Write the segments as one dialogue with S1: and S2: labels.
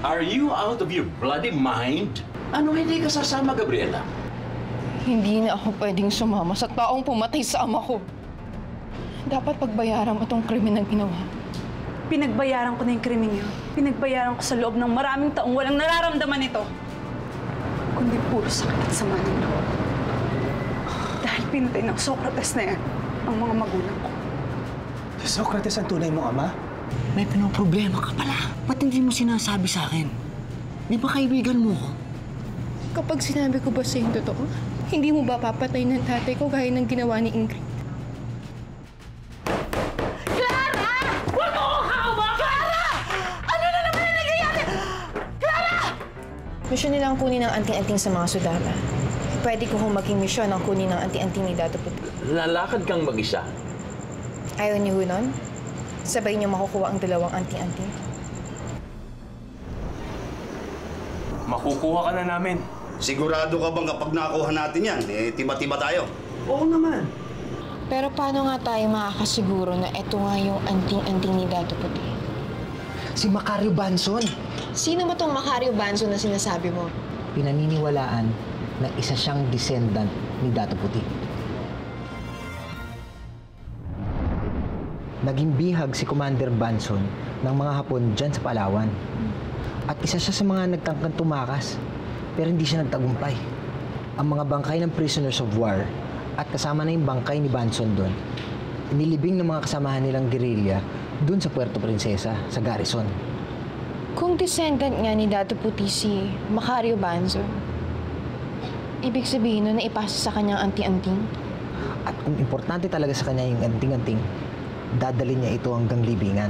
S1: Are you out of your bloody mind? Ano hindi ka sasama, Gabriela?
S2: Hindi na ako pwedeng sumama sa taong pumatay sa ama ko. Dapat pagbayaran mo itong krimen ng ginawa.
S3: Pinagbayaran ko na yung krimen niyo. Pinagbayaran ko sa loob ng maraming taong walang nararamdaman ito. Kundi puro sakit at sama ng loob. Dahil pinatay ng Socrates na yan ang mga magulang ko.
S4: Si Socrates ang tunay mong ama?
S5: May pinoproblema ka pala. Ba't hindi mo sinasabi sa akin? Di ba kaibigan mo ko?
S2: Kapag sinabi ko ba sa yung totoo, hindi mo ba papatay ng tatay ko gaya ng ginawa ni Ingrid? Misyon nilang kunin ang anting-anting sa mga Sudama. Pwede ko maging misyon ang kunin ng anting-anting ni Datu Puti.
S1: Lalakad kang mag-isa?
S2: Ayaw niyo nun? Sabay niyo makukuha ang dalawang anting-anting.
S4: Makukuha ka na namin.
S6: Sigurado ka bang kapag nakuha natin yan, tiba-tiba tayo?
S4: Oo naman.
S2: Pero paano nga tayo makakasiguro na eto nga yung anting-anting ni Datu Puti?
S5: Si Macario Banson.
S2: Sino ba tong Macario Banson na sinasabi mo?
S5: Pinaniniwalaan na isa siyang descendant ni Datu Puti. Naging bihag si Commander Banson ng mga Hapon dyan sa Palawan. At isa siya sa mga nagtangkang tumakas, pero hindi siya nagtagumpay. Ang mga bangkay ng prisoners of war at kasama na yung bangkay ni Banson doon, inilibing ng mga kasamahan nilang guerrilla doon sa Puerto Princesa, sa garrison.
S2: Kung descendant nga ni Datu Puti si Macario Banson, ibig sabihin nun na ipasa sa kanyang anting-anting?
S5: At kung importante talaga sa kanya yung anting-anting, dadalhin niya ito hanggang libingan.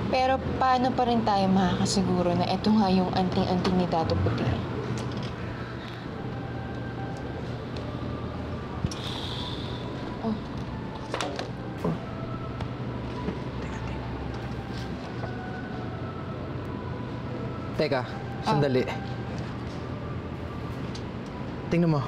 S2: Pero paano pa rin tayo makakasiguro na ito nga yung anting-anting ni Datu Puti?
S5: Teka, sandali. Tingnan mo.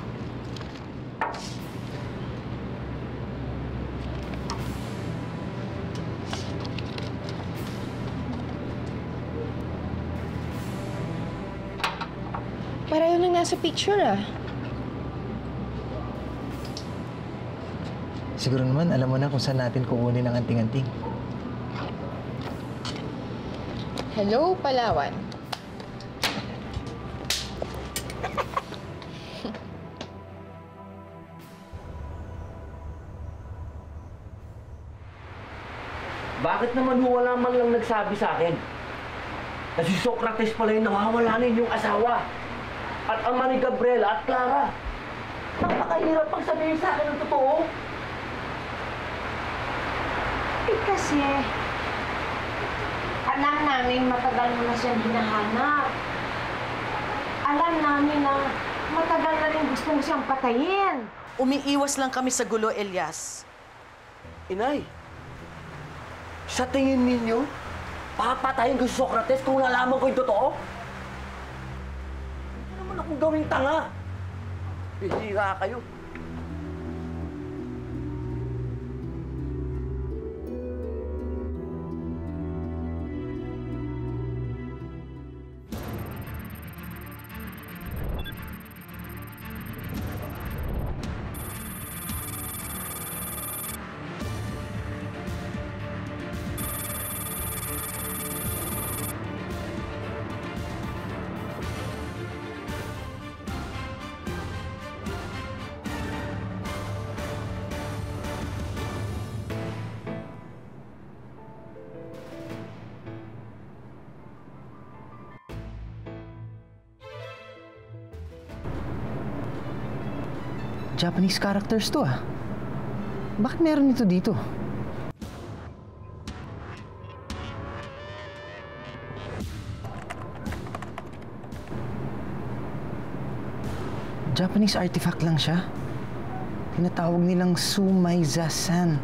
S2: Pareho lang nasa picture ah.
S5: Siguro naman, alam mo na kung saan natin kukunin ang anting-anting.
S2: Hello, Palawan.
S7: Bakit naman wala man lang nagsabi sa akin? Na si Socrates pala yung nawawala na yung asawa. At ama ni Gabriela at Clara. Napakahirap pang sabihin sa akin ng totoo.
S8: Kasi, alam namin matagal mo na siyang hinahanap. Alam namin na matagal na rin gusto mo siyang patayin.
S9: Umiiwas lang kami sa gulo, Elias.
S7: Inay, sa tingin ninyo, papatayin ko si Socrates kung nalaman ko yung totoo? Hindi naman akong gawing tanga. Bihira kayo.
S5: Japanese characters to ah. Bakit meron ito dito? Japanese artifact lang siya. Tinatawag nilang Sumaizasan.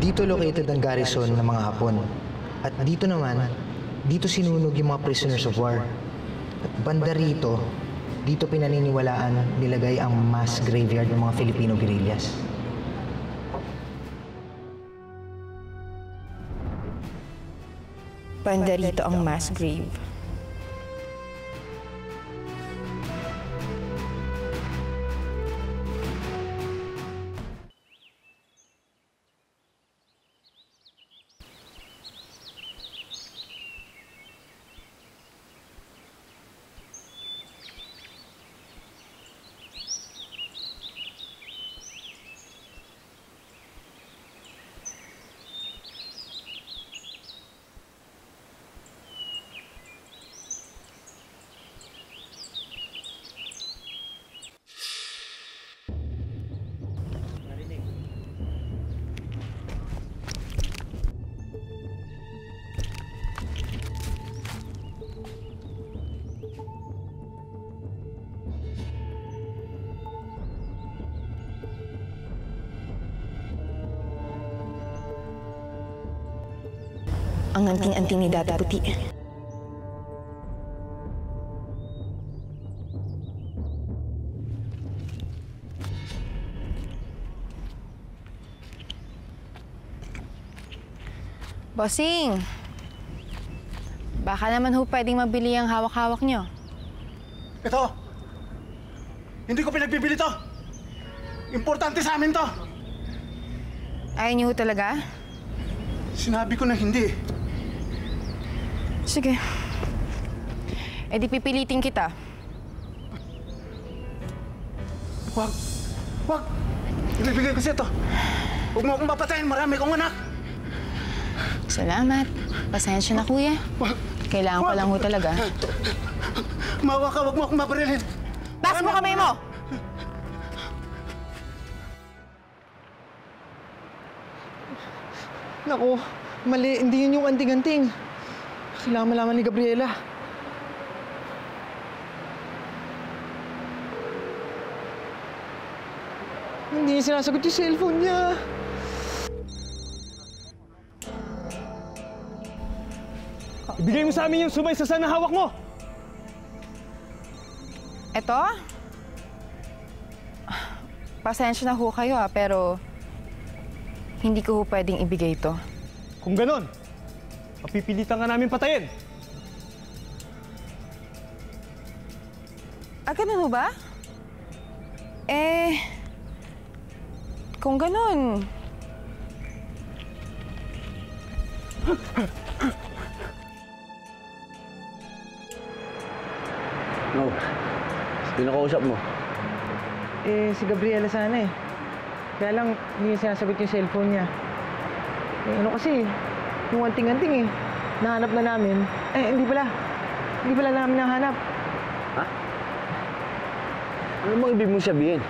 S5: Dito located ang garrison ng mga Hapon. At dito naman, dito sinunog yung mga prisoners of war. At banda rito, dito pinaniniwalaan nilagay ang mass graveyard ng mga Filipino guerrillas.
S2: Banda rito ang mass grave. Ang anting-anting ni Datu Puti. Bossing! Baka naman ho pwedeng mabili ang hawak-hawak nyo.
S4: Ito! Hindi ko pinagbibili to! Importante sa amin to!
S2: Ayaw nyo ho talaga?
S4: Sinabi ko na hindi.
S2: Sige. E di pipilitin kita.
S4: Wag! Wag! Ibibigay ko siya to. Huwag mo akong papatayin. Marami kong anak.
S2: Salamat. Pasensya na, kuya.
S4: Wag!
S2: Kailangan ko lang ho talaga.
S4: Mawa ka. Huwag mo akong mabarilin.
S2: Taas mo kamay mo!
S5: Naku, mali. Hindi yun yung anting-anting. Kailangan malaman ni Gabriela. Hindi niya sinasagot yung cellphone niya.
S10: Ibigay mo sa amin yung sumay sa sana hawak mo!
S2: Eto? Pasensya na ho kayo pero hindi ko ho pwedeng ibigay ito.
S10: Kung ganon, mapipilitan ka namin patayin.
S2: Ganun ho ba? Kung ganun...
S7: No. Sino kausap mo?
S5: Si Gabriela sana eh. Kaya lang, hindi niya sinasagot yung cellphone niya. Ano kasi, yung anting-anting eh. Nahanap na namin. Hindi pala. Hindi pala namin nahanap.
S7: Ha? Ano bang ibig mong sabihin?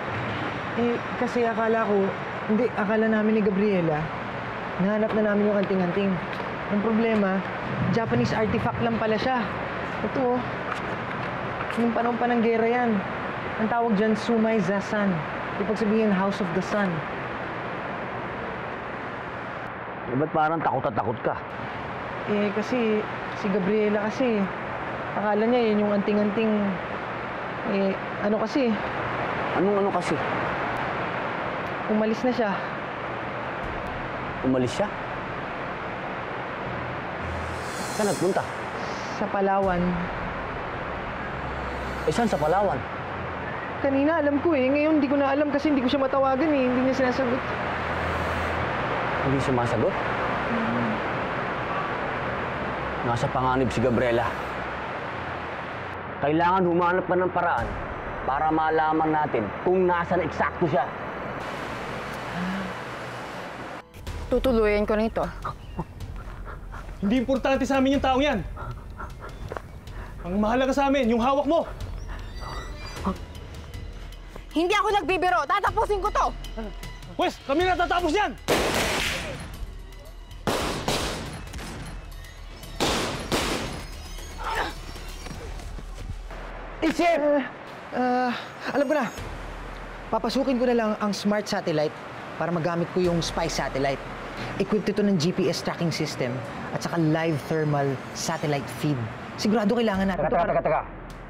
S5: Kasi akala namin ni Gabriela, nahanap na namin yung anting-anting. Ang problema, Japanese artifact lang pala siya. Ito, nung panahon pa ng gera yan. Ang tawag dyan, Sumai Zasan. Ibig sabihin, House of the Sun.
S7: Ba't parang takot at takot ka?
S5: Kasi, si Gabriela kasi, akala niya yun yung anting-anting. Ano kasi?
S7: Anong ano kasi?
S5: Umalis na siya.
S7: Umalis siya? Saan nagpunta?
S5: Sa Palawan.
S7: Saan sa Palawan?
S5: Kanina alam ko eh. Ngayon hindi ko na alam kasi hindi ko siya matawagan eh. Hindi niya sinasagot.
S7: Hindi sumasagot? Nasa panganib si Gabriela. Kailangan humanap ka ng paraan para malaman natin kung nasaan eksakto siya.
S2: Tutuluyan ko nito.
S10: Hindi importante sa amin yung taong yan. Ang mahalaga sa amin, yung hawak mo.
S2: Hindi ako nagbibiro! Tatapusin ko to!
S10: Pwes, kami na tatapos yan!
S5: Alam ko na. Papasukin ko na lang ang smart satellite para magamit ko yung spy satellite. Equipped ito ng GPS tracking system at saka live thermal satellite feed. Sigurado kailangan natin ito.
S7: Teka.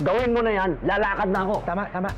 S7: Gawin mo na yan. Lalakad na ako.
S5: Tama.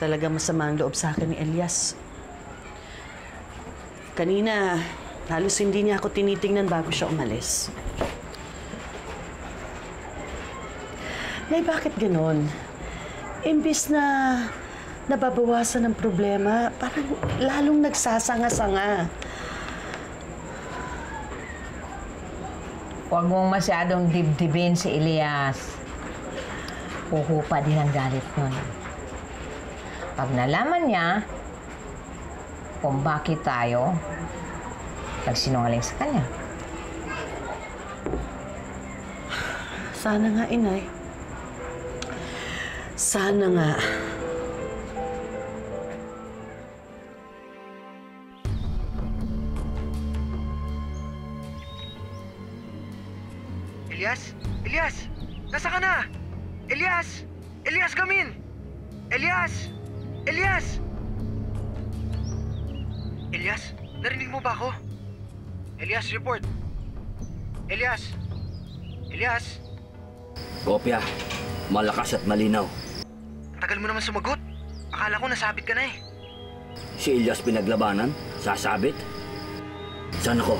S9: Talaga masama ang loob sa akin ni Elias. Kanina, halos hindi niya ako tinitingnan bago siya umalis. Nay, bakit ganon? Imbis na nababawasan ng problema, parang lalong nagsasanga-sanga.
S8: Huwag mong masyadong dibdibin si Elias. Puhupa din ang galit nun. Pag nalaman niya kung bakit tayo nagsinungaling sa kanya.
S9: Sana nga, Inay. Sana nga.
S5: Elias? Elias! Nasa ka na? Elias! Elias, come in! Elias! Elias! Elias, narinig mo ba ako? Elias, report! Elias! Elias!
S7: Kopya. Malakas at malinaw.
S5: Tagal mo naman sumagot. Akala ko nasabit ka na eh.
S7: Si Elias Pinaglabanan? Sasabit? Saan ako?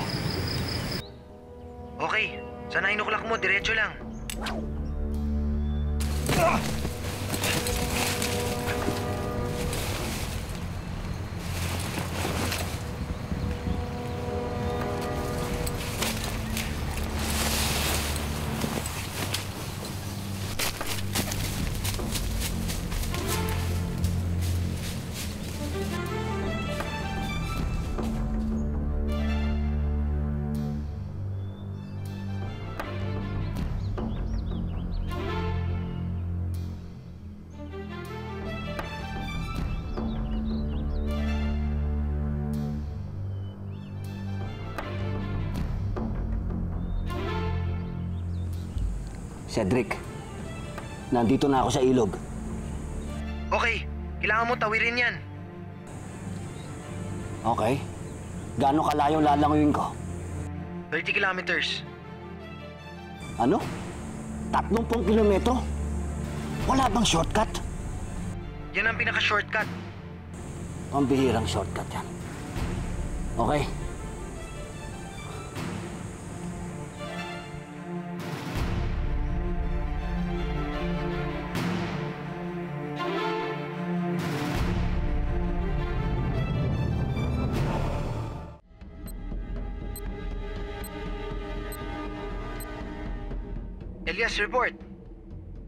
S5: Okay, sa 9 o'clock mo, diretso lang.
S7: Cedric, nandito na ako sa ilog.
S5: Okay, kailangan mo tawirin yan.
S7: Okay. Gaano kalayo lalanguyin ko?
S5: 30 kilometers.
S7: Ano? 30 kilometro? Wala bang shortcut?
S5: Yan ang pinaka-shortcut.
S7: Pambihirang shortcut yan. Okay.
S5: Elias, report.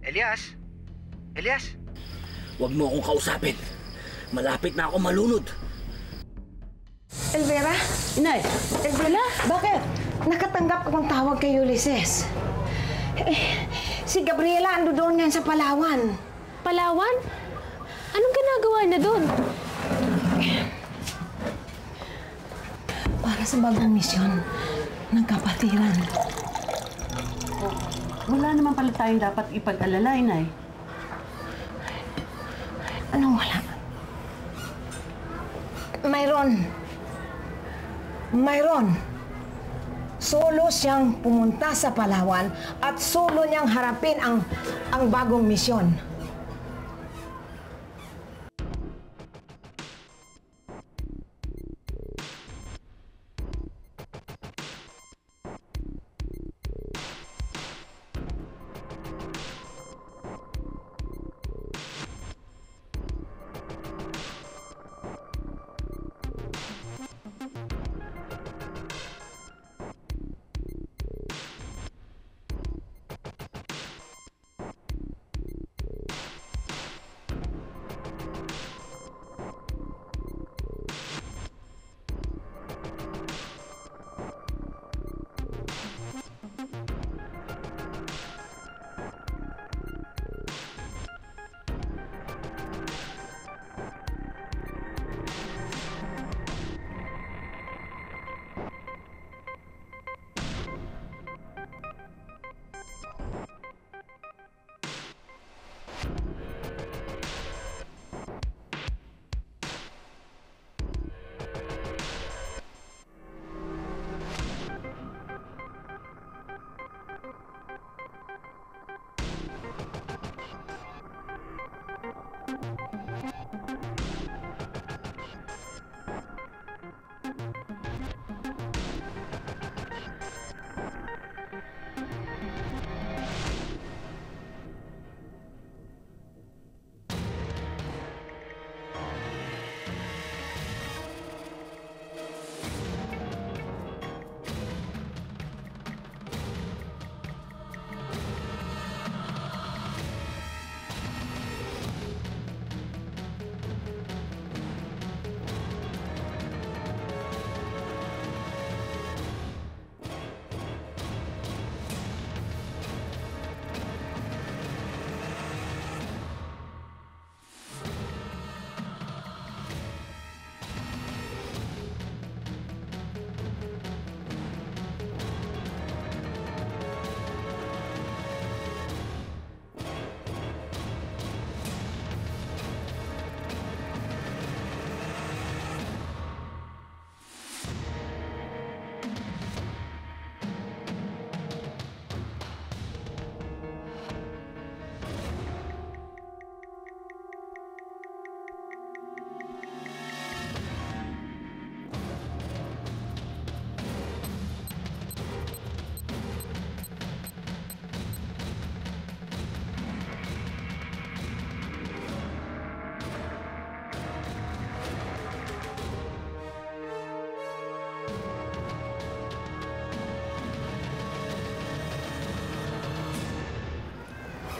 S5: Elias? Elias?
S7: Huwag mo akong kausapin. Malapit na ako malunod.
S8: Elvira?
S9: Inay!
S8: Elvira?
S9: Bakit?
S8: Nakatanggap akong tawag kay Ulysses. Si Gabriela ando doon ngayon sa Palawan.
S2: Palawan? Anong ginagawa niya doon?
S8: Para sa bagong misyon ng kapatiran.
S9: Wala naman pala tayong dapat ipag-alala, Inay.
S8: Anong wala? Mayroon. Solo siyang pumunta sa Palawan at solo niyang harapin ang bagong misyon.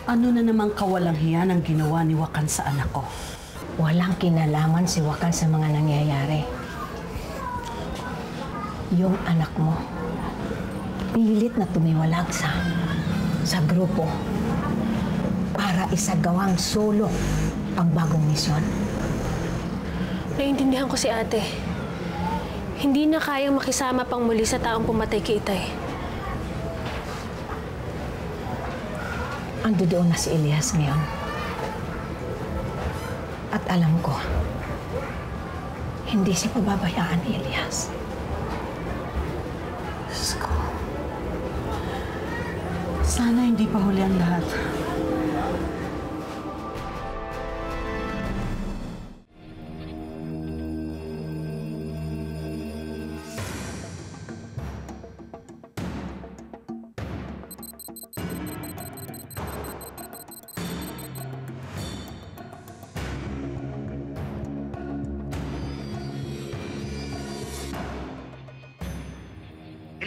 S9: Ano na namang kawalang hiya ang ginawa ni Wakan sa anak ko?
S8: Walang kinalaman si Wakan sa mga nangyayari. Yung anak mo, pilit na tumiwalag sa grupo para isagawang solo ang bagong misyon.
S2: Naiintindihan ko si ate. Hindi na kayang makisama pang muli sa taong pumatay kay Itay.
S8: Ando doon na si Elias ngayon. At alam ko, hindi siya pababayaan ni Elias.
S9: Diyos ko. Sana hindi pa huli ang lahat.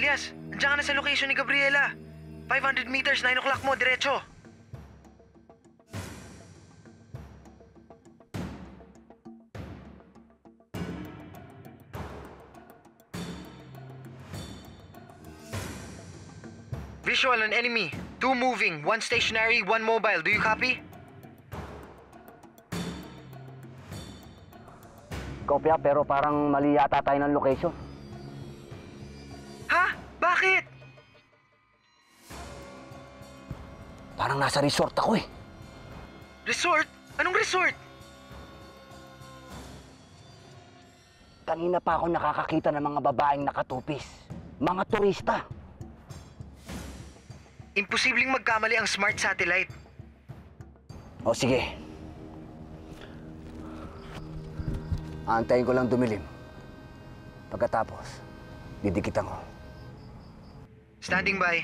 S5: Elias, nandiyan ka na sa location ni Gabriela. 500 meters, 9 o'clock mo, diretso. Visual on enemy. 2 moving, 1 stationary, 1 mobile. Do you copy?
S7: Kopya, pero parang mali yata tayo ng location.
S5: Ha? Bakit?
S7: Parang nasa resort ako eh.
S5: Resort? Anong resort?
S7: Kanina pa ako nakakakita ng mga babaeng nakatupis. Mga turista.
S5: Imposibleng magkamali ang smart satellite.
S7: O sige. Aantayin ko lang dumilim. Pagkatapos, didikitan ko.
S5: Standing by.